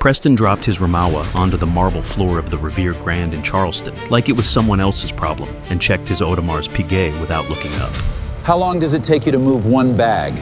Preston dropped his Ramawa onto the marble floor of the Revere Grand in Charleston, like it was someone else's problem, and checked his Audemars Piguet without looking up. How long does it take you to move one bag?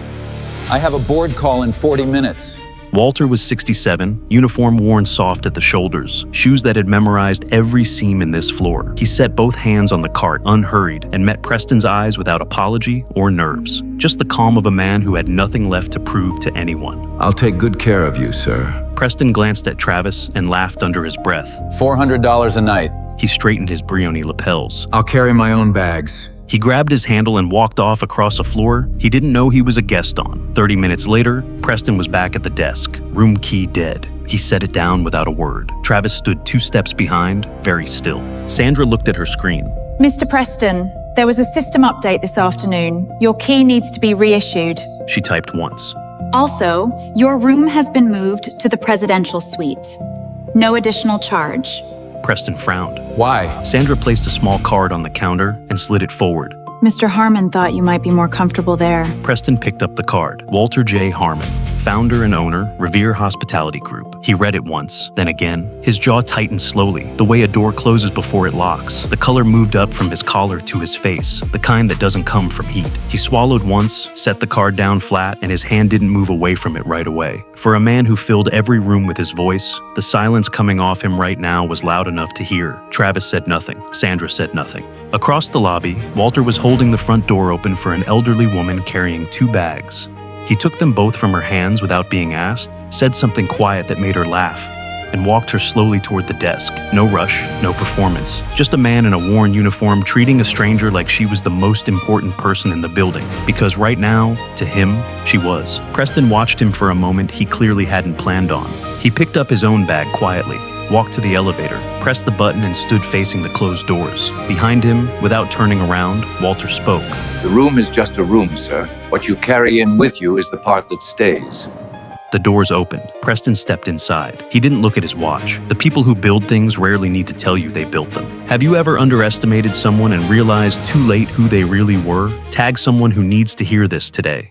I have a board call in 40 minutes. Walter was 67, uniform worn soft at the shoulders, shoes that had memorized every seam in this floor. He set both hands on the cart, unhurried, and met Preston's eyes without apology or nerves. Just the calm of a man who had nothing left to prove to anyone. I'll take good care of you, sir. Preston glanced at Travis and laughed under his breath. $400 a night. He straightened his Brioni lapels. I'll carry my own bags. He grabbed his handle and walked off across a floor he didn't know he was a guest on. 30 minutes later, Preston was back at the desk, room key dead. He set it down without a word. Travis stood 2 steps behind, very still. Sandra looked at her screen. Mr. Preston, there was a system update this afternoon. Your key needs to be reissued. She typed once. Also, your room has been moved to the presidential suite. No additional charge. Preston frowned. Why? Sandra placed a small card on the counter and slid it forward. Mr. Harmon thought you might be more comfortable there. Preston picked up the card. Walter J. Harmon, founder and owner, Revere Hospitality Group. He read it once, then again. His jaw tightened slowly, the way a door closes before it locks. The color moved up from his collar to his face, the kind that doesn't come from heat. He swallowed once, set the card down flat, and his hand didn't move away from it right away. For a man who filled every room with his voice, the silence coming off him right now was loud enough to hear. Travis said nothing. Sandra said nothing. Across the lobby, Walter was holding the front door open for an elderly woman carrying 2 bags. He took them both from her hands without being asked, said something quiet that made her laugh, and walked her slowly toward the desk. No rush, no performance. Just a man in a worn uniform treating a stranger like she was the most important person in the building. Because right now, to him, she was. Preston watched him for a moment he clearly hadn't planned on. He picked up his own bag quietly, walked to the elevator, pressed the button and stood facing the closed doors. Behind him, without turning around, Walter spoke. The room is just a room, sir. What you carry in with you is the part that stays. The doors opened. Preston stepped inside. He didn't look at his watch. The people who build things rarely need to tell you they built them. Have you ever underestimated someone and realized too late who they really were? Tag someone who needs to hear this today.